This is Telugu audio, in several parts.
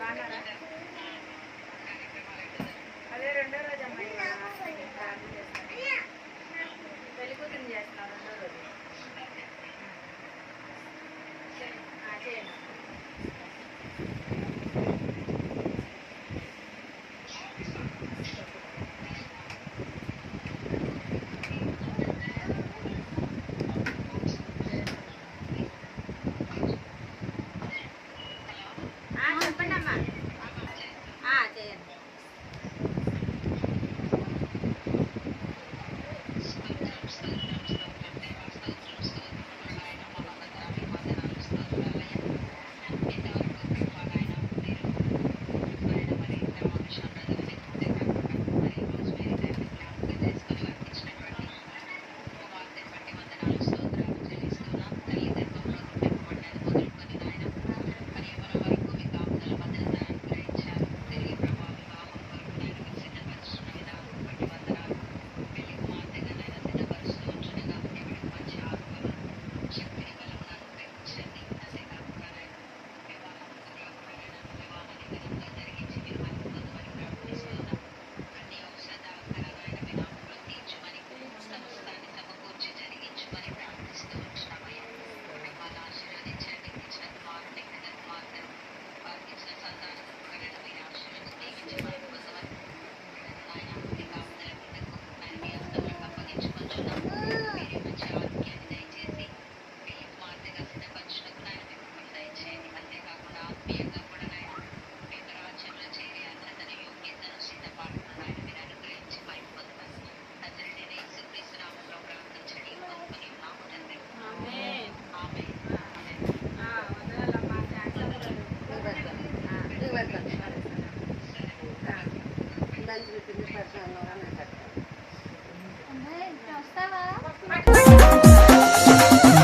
బాగున్నారా? అదే రెండో రోజు అమ్మాయి ప్రార్థన చేస్తాను. పెళ్లి కూతురు చేస్తున్నాను రెండో రోజు. చేయండి. చెప్పండి అమ్మా. చేయండి.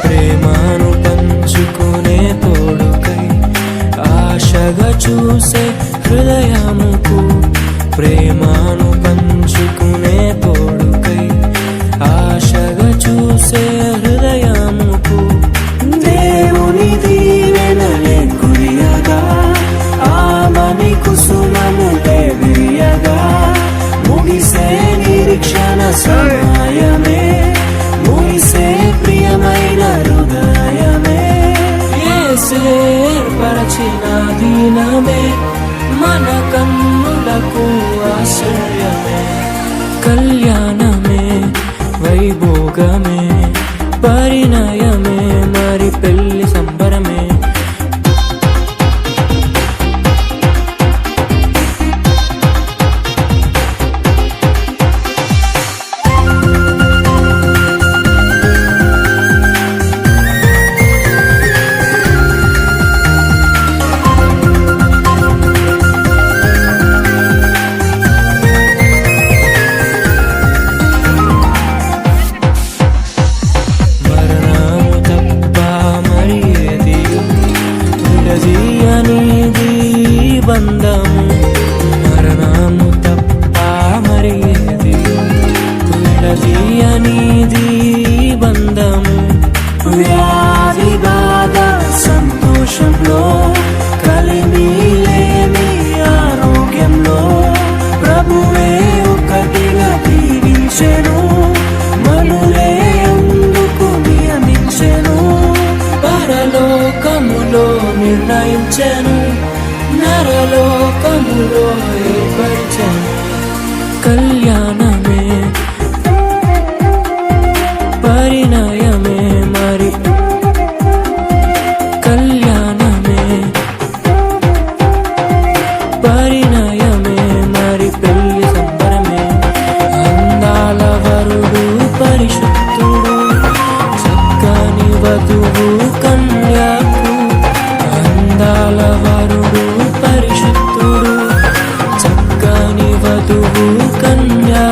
ప్రేమను పంచుకునే తోడుకై ఆశగా చూసే హృదయముకు, ప్రేమను పంచుకునే తోడుకై ఆశగా చూసే హృదయముకు, దేవుని దీవెనలే కురియగా ఆమని కుసుమములే విరియగా, ముగిసే నిరీక్షణ సమయమే, ముగిసే ప్రియమైన హృదయమే, యేసే ఏర్పరచిన దినమే మన కన్నులకు ఆశ్రయమే, కళ్యాణమే వైభోగమే పరిణయమే మరి పెళ్లి సంబరమే. మరణము తప్ప మరి ఏది విడదీయనిది బంధము, వ్యాధి బాధ సంతోషంలో కలిమి లేని ఆరోగ్యంలో ప్రభువే ఒకటిగా దీవించెను, మనులే అందుకు నియమించెను, పరలోకములో నిర్ణయించెను, నరలోకములో ఏర్పరిచెను, కళ్యాణమే పరిణయమే మరి కళ్యాణమే పరిణయమే మరి పెళ్లి సంబరమే, అందాల వరుడు పరిశుద్ధుడు చక్కని వధువు కన్యకు, అందాల వరుడు పరిశుద్ధుడు చక్కని వధువు కన్యా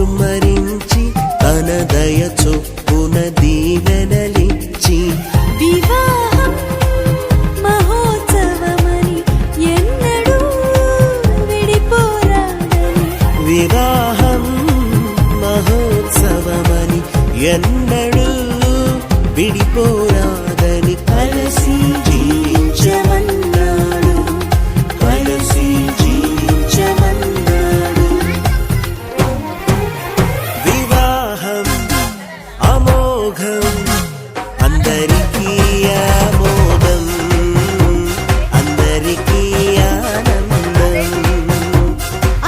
కుమ్మరించి తన దయ చొప్పున దీవెనలిచ్చి వివాహం మహోత్సవమని ఎన్నడూ విడిపోరాడని వివాహం మహోత్సవమని ఎన్నడూ విడిపోరాదని కలిసి జీవించమన్నాడు, కలిసి జీవించమన్నాడు. వివాహం అమోఘం, అందరికీ ఆమోదం, అందరికీ ఆనందం.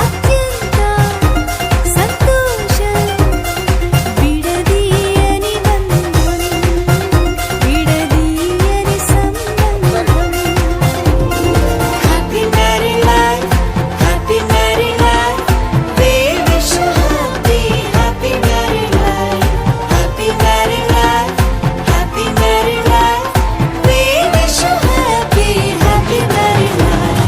అత్యంత సంతోషం విడదీయని బంధం, విడదీయని సంబంధం. Happy married life, happy married life. We wish you happy, happy married life, happy married life, happy married life. We wish you happy, happy married life.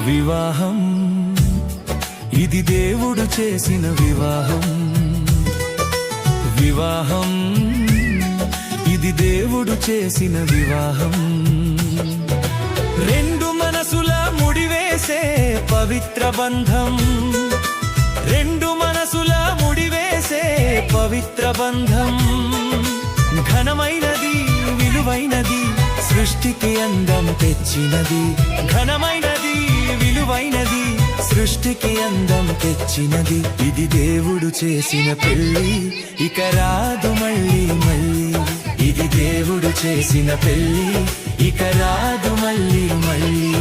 వివాహం ఇది దేవుడు చేసిన వివాహం. వివాహం ఇది దేవుడు చేసిన వివాహం. రెండు మనసుల ముడివేసే పవిత్ర బంధం, రెండు మనసుల ముడివేసే పవిత్ర బంధం. ఘనమైనది విలువైనది సృష్టికి అందం తెచ్చినది, ఘనమైనది విలువైనది సృష్టికి అందం తెచ్చినది. ఇది దేవుడు చేసిన పెళ్లి, ఇక రాదు మళ్ళీ మళ్ళీ. ఇది దేవుడు చేసిన పెళ్లి, ఇక రాదు మళ్ళీ మళ్ళీ.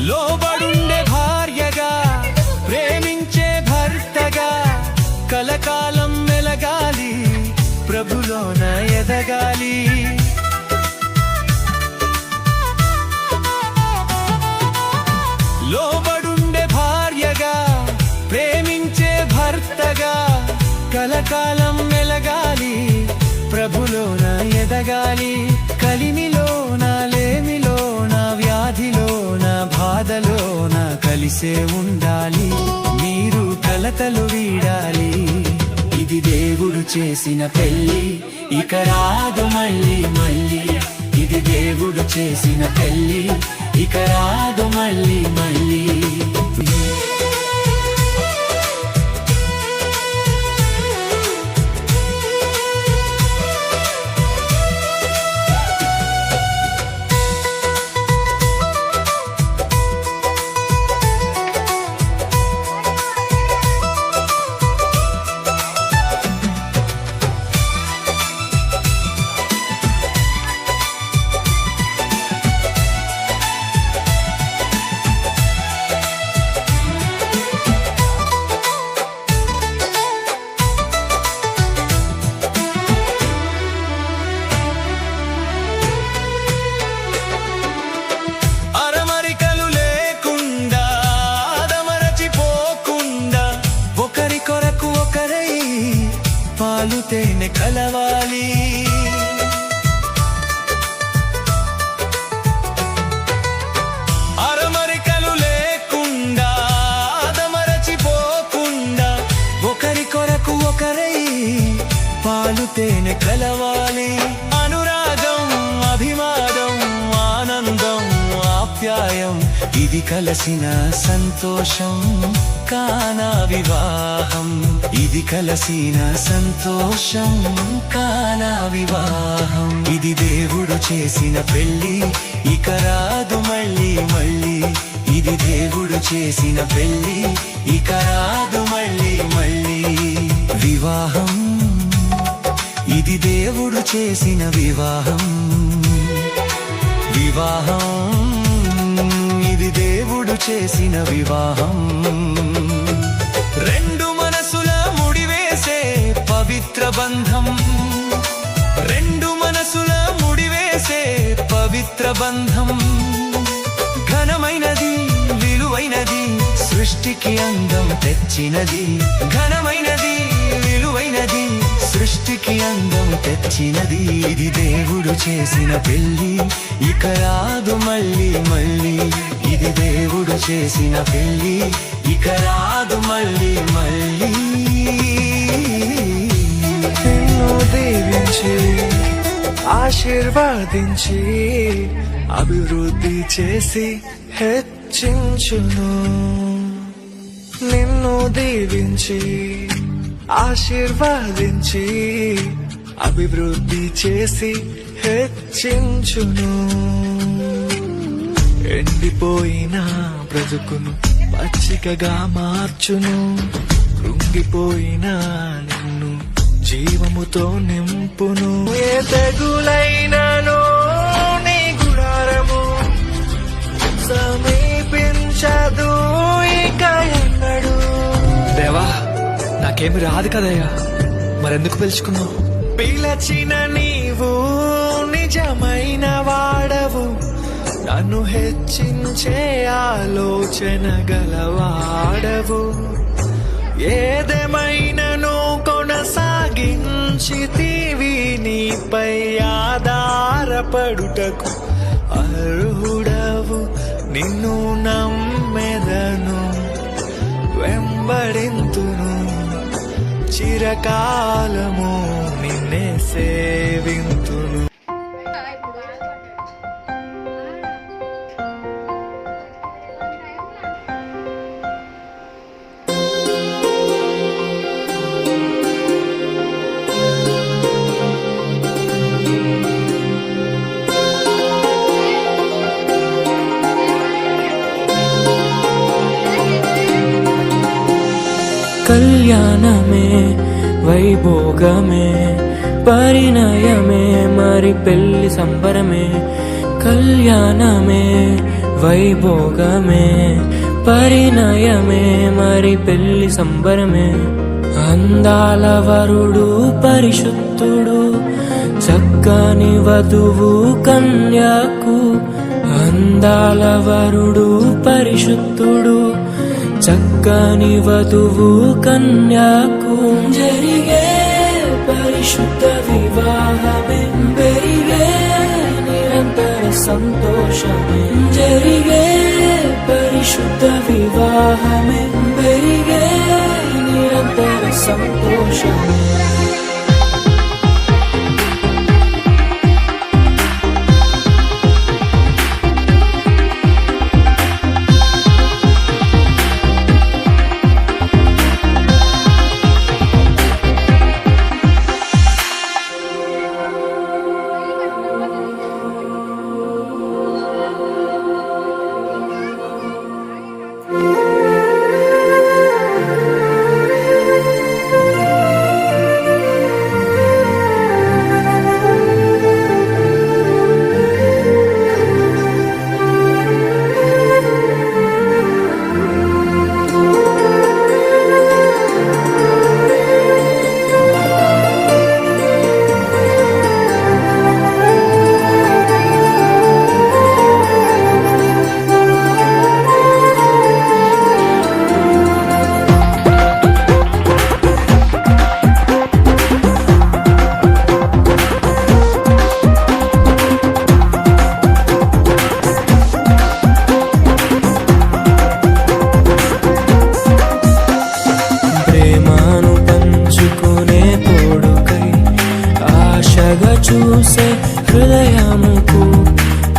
లోబడుండే భార్యగా, ప్రేమించే భర్తగా కలకాలం మెలగాలి, ప్రభులోన ఎదగాలి. లోబడుండే భార్యగా, ప్రేమించే భర్తగా కలకాలం మెలగాలి, ప్రభులోన ఎదగాలి. కలిమిలోన లేమిలోన వ్యాధిలోన బాధలోన కలిసే ఉండాలి, మీరు కలతలు వీడాలి. ఇది దేవుడు చేసిన పెళ్లి, ఇక రాదు మళ్ళీ మళ్ళీ. ఇది దేవుడు చేసిన పెళ్లి, ఇక రాదు మళ్ళీ మళ్ళీ. కలవాలి. అనురాగం, అభిమానం, ఆనందం, ఆప్యాయం, ఇది కలసిన సంతోషం కానా వివాహం. ఇది కలసిన సంతోషం కానా వివాహం. ఇది దేవుడు చేసిన పెళ్లి, ఇక రాదు మళ్ళీ మళ్ళీ. ఇది దేవుడు చేసిన పెళ్లి, ఇక రాదు మళ్ళీ మళ్ళీ. వివాహం, ఇది దేవుడు చేసిన వివాహం. వివాహం, ఇది దేవుడు చేసిన వివాహం. రెండు మనసుల ముడివేసే పవిత్ర బంధం. రెండు మనసుల ముడివేసే పవిత్ర బంధం. ఘనమైనది, విలువైనది, సృష్టికి అందం తెచ్చినది. ఘనమైనది, విలువైనది, సృష్టికి అందం తెచ్చినది. ఇది దేవుడు చేసిన పెళ్లి, ఇక రాదు మళ్ళీ మళ్ళీ. ఇది దేవుడు చేసిన పెళ్లి, ఇక రాదు మళ్ళీ మళ్ళీ. నిన్ను దీవించి ఆశీర్వాదించి అభివృద్ధి చేసి హెచ్చించును. నిన్ను దీవించి ఆశీర్వాదించి అభివృద్ధి చేసి హెచ్చించును. ఎండిపోయిన బ్రతుకును పచ్చికగా మార్చును. కృంగిపోయిన నిన్ను జీవముతో నింపును. ఏ తెగులైనను నీ గుడారము సమీపించదు ఇక ఎన్నడు. దేవా, నాకేమి రాదు కదయ్యా, మరెందుకు పిలుచుకున్నావు? పిలచిన నీవు నిజమైన వాడవు, నన్ను హెచ్చించే ఆలోచన గలవాడవు. ఏదేమైనను కొనసాగించితివి, నీపై ఆధారపడుటకు అర్హుడవు. నిన్ను నమ్మెదను, వెంబడింతును, చిరకాలము నిన్నే సేవింతును. కళ్యాణమే వైభోగమే పరిణయమే మరి పెళ్లి సంబరమే. కళ్యాణమే వైభోగమే పరిణయమే మరి పెళ్లి సంబరమే. అందాల వరుడు పరిశుద్ధుడు, చక్కని వధువు కన్యాకు. అందాల వరుడు పరిశుద్ధుడు, చక్కని వధువు కన్యాకు. జరిగే పరిశుద్ధ వివాహమే, పెరిగే నిరంతర సంతోషమే. జరిగే పరిశుద్ధ వివాహమే, పెరిగే నిరంతర సంతోషమే. చూసే హృదయముకు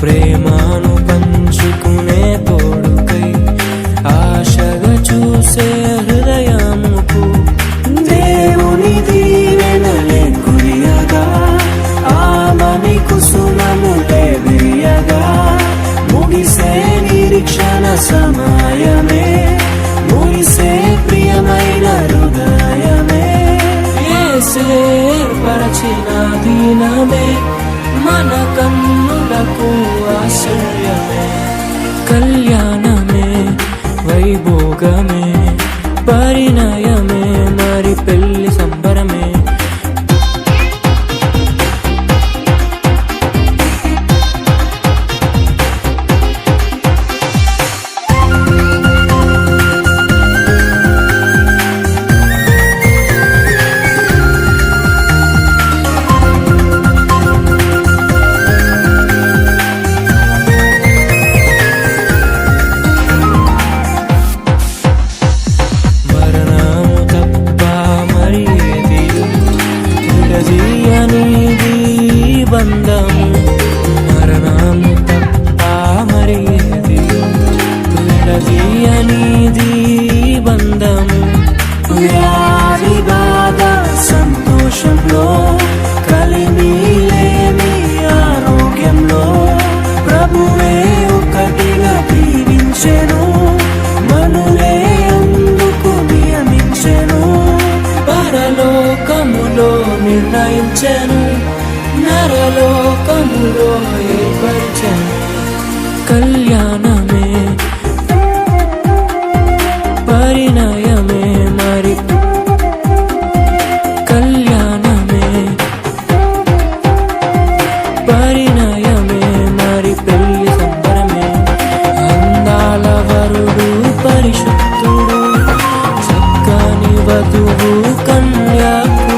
ప్రేమను పంచుకునే తోడుకై ఆశగా చూసే హృదయముకు దేవుని దీవెనలే కురియగా ఆమని కుసుమములే విరియగా ముగిసే నిరీక్షణ సమయమే ముగిసే ప్రియమైన హృదయమే యేసే పరచిన దీనమే మన కన్నులకు ఆశ్చర్యమే కళ్యాణమే వైభోగమే పరిణయమే మరి పెళ్లి సంబరమే మరణము తప్ప మరి ఏది విడదీయనిది బంధము మరణము తప్ప మరి ఏది విడదీయనిది బంధము వ్యాధి బాధ సంతోషంలో కలిమిలేని ఆరోగ్యంలో ప్రభువే ఒకటిగా దీవించెను మనులే అందుకు నియమించెను పరలోకములో నిర్ణయించెను నరలోకములో ఏర్పరిచెను కళ్యాణమే పరిణయమే మరి కళ్యాణమే పరిణయమే మరి పెళ్లి సంబరమే అందాల వరుడు పరిశుద్ధుడు చక్కని వధువు కన్యాకు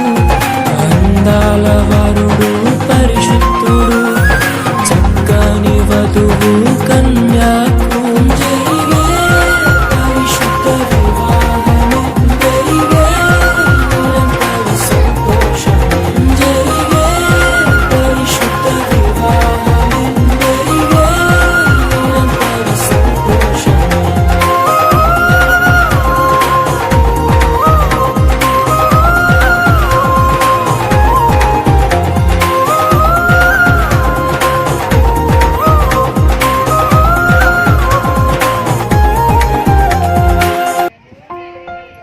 అందాల వరుడు పరిశుద్ధుడు చక్కని వధువు కన్యాకు జరిగే పరిశుద్ధ వివాహమే జరిగే నిరంతర సంతోషమే జరిగే పరిశుద్ధ వివాహమే జరిగే నిరంతర సంతోషమే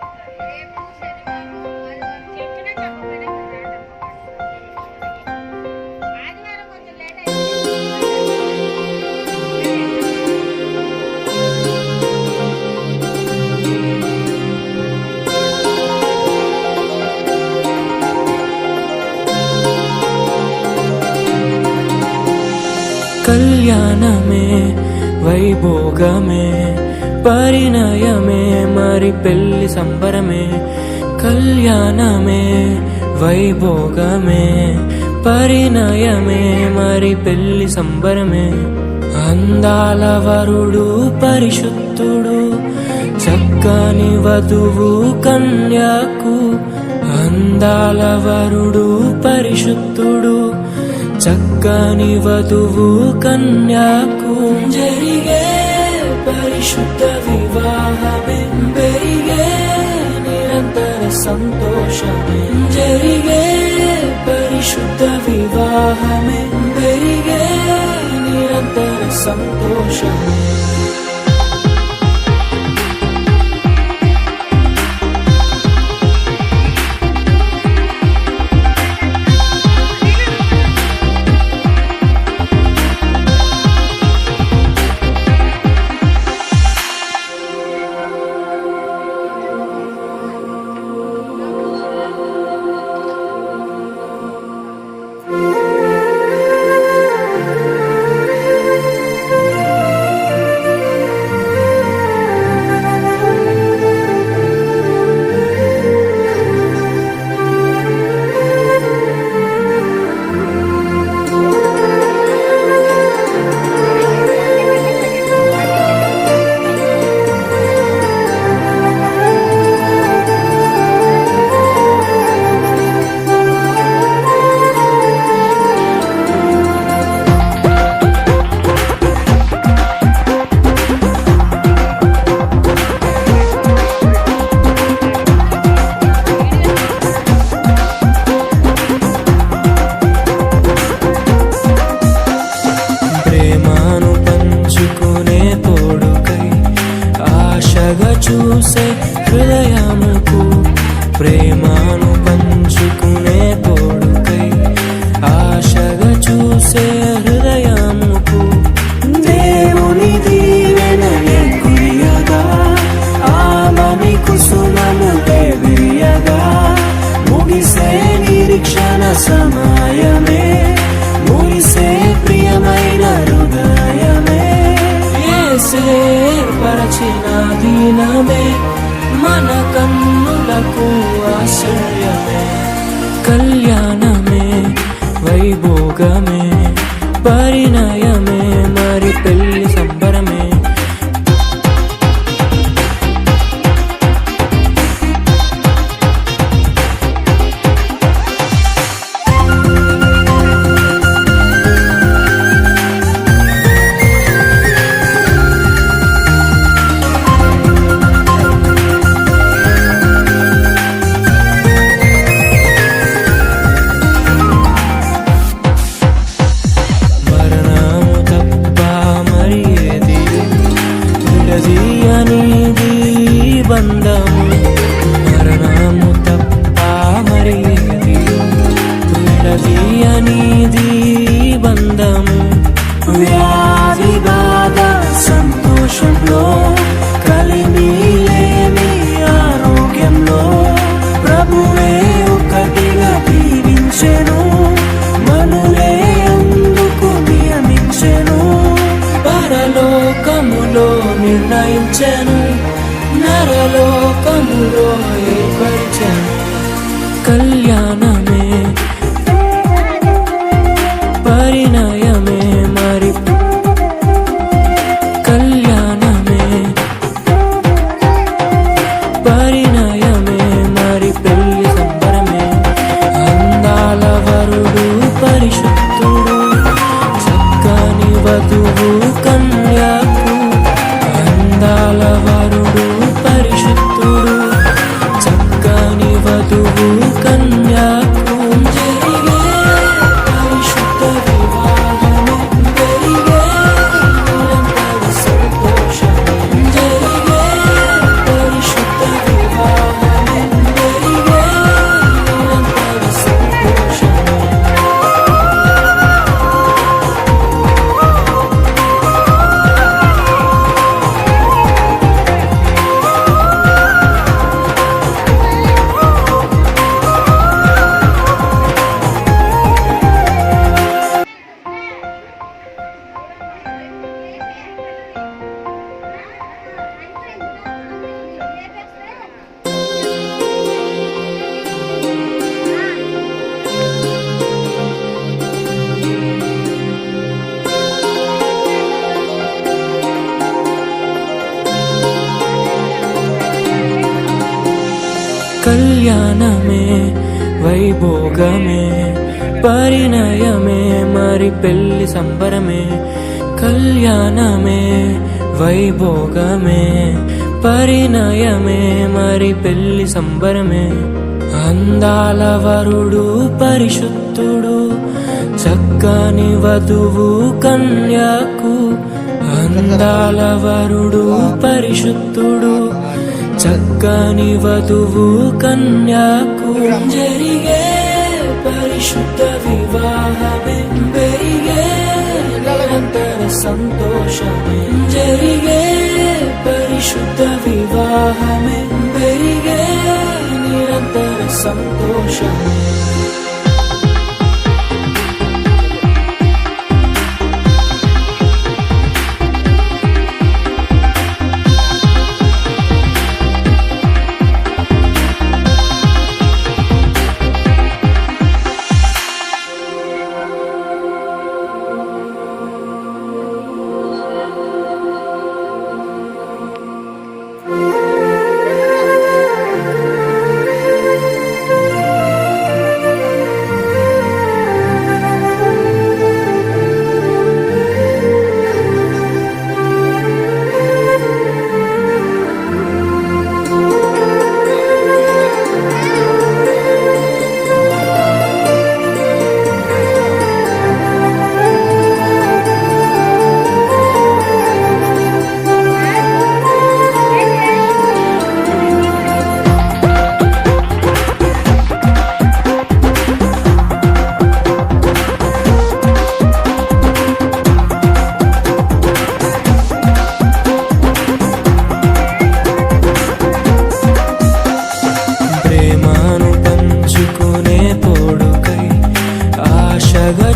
రేపు శనివారం చెప్పినా చెప్పకపోయినా ఆదివారం కొంచెం లేట్ కళ్యాణమే వైభోగమే పరిణయమే మరి పెళ్లి సంబరమే కళ్యాణమే వైభోగమే పరిణయమే మరి పెళ్లి సంబరమే అందాల వరుడు పరిశుద్ధుడు చక్కని వధువు కన్యాకు అందాల వరుడు పరిశుద్ధుడు చక్కని వధువు కన్యాకు జరిగే పరిశుద్ధ వివాహమే పెరిగే నిరంతర సంతోషమే జరిగే పరిశుద్ధ వివాహమే పెరిగే నిరంతర సంతోషమే చేసే హృదయముకు దేవుని దీవెనలే కురియగా ఆమని కుసుమములే విరియగా ముగిసే నిరీక్షణ సమయమే ముగిసే ప్రియమైన హృదయమే యేసే ఏర్పరచిన దీనమే మన కన్నులకు ఆశ్చర్యమే కళ్యాణమే వైభోగమే పరిణయమే మరి పెళ్లి సంబరమే మరణము తప్ప మరి ఏది విడదీయనిది బంధము మరణము తప్ప మరి ఏది విడదీయనిది బంధము వ్యాధి బాధ సంతోషంలో కలిమి లేని ఆరోగ్యంలో ప్రభువే ఒకటిగా దీవించెను మనులే అందుకు నియమించెను పరలోకములో నిర్ణయించెను నరలోకములో ఏర్పరిచెను కళ్యాణమే పరిణయమే మరి కళ్యాణమే పరిణయమే మరి పెళ్లి సంబరమే అందాల వరుడు పరిశుద్ధుడు చక్కని వధువు కన్యకు అందాల వరుడు పరిశుద్ధుడు చక్కని వధువు కన్యకు జరిగే పరిశుద్ధ వివాహమే జరిగే నిరంతర సంతోషమే జరిగే పరిశుద్ధ వివాహమే జరిగే నిరంతర సంతోషమే కళ్యాణమే వైభోగమే పరిణయమే మరి పెళ్లి సంబరమే కళ్యాణమే వైభోగమే పరిణయమే మరి పెళ్లి సంబరమే అందాల వరుడు పరిశుద్ధుడు చక్కని వధువు కన్యకు అందాల వరుడు పరిశుద్ధుడు చక్కని వధువు కన్యకు జరిగే పరిశుద్ధ వివాహమే పెరిగే నిరంతర సంతోషమే జరిగే పరిశుద్ధ వివాహమే పెరిగే నిరంతర సంతోషమే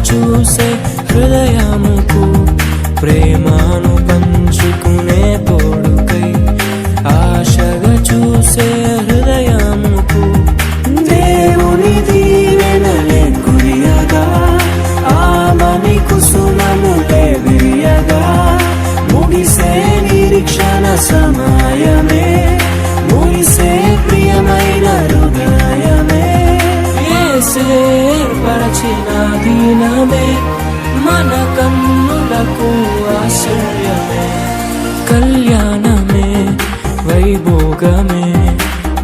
చూసే హృదయముకు ప్రేమను పంచుకునే తోడుకై ఆశగా చూసే హృదయముకు దేవుని దీవెనలే కురియగా ఆమని కుసుమములే విరియగా ముగిసే నిరీక్షణ సమయమే ముగిసే ప్రియమైన హృదయమే యేసే ఏర్పరచిన దీనమే మన కన్నులకు ఆశ్రయమే కళ్యాణమే వైభోగమే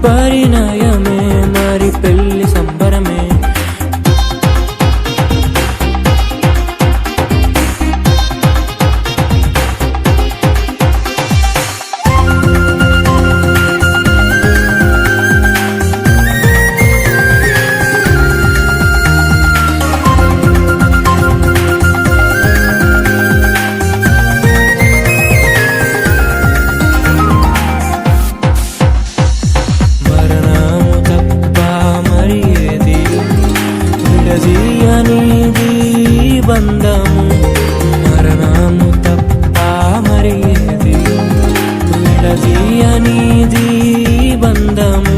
పరిణయమే మరి పెళ్లి సంబరమే మరణము తప్ప మరి ఏది విడదీయనిది బంధము మరణము తప్ప మరి ఏది విడదీయనిది బంధము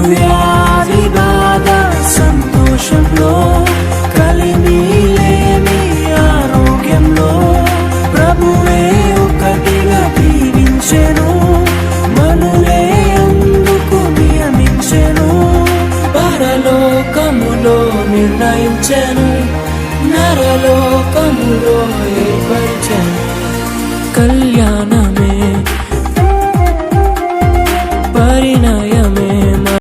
వ్యాధి బాధ సంతోషంలో కలిమి లేని ఆరోగ్యంలో ప్రభువే ఒకటిగా దీవించెను మనులే అందుకు నియమించెను పరలోకములో నిర్ణయించెను నరలోకములో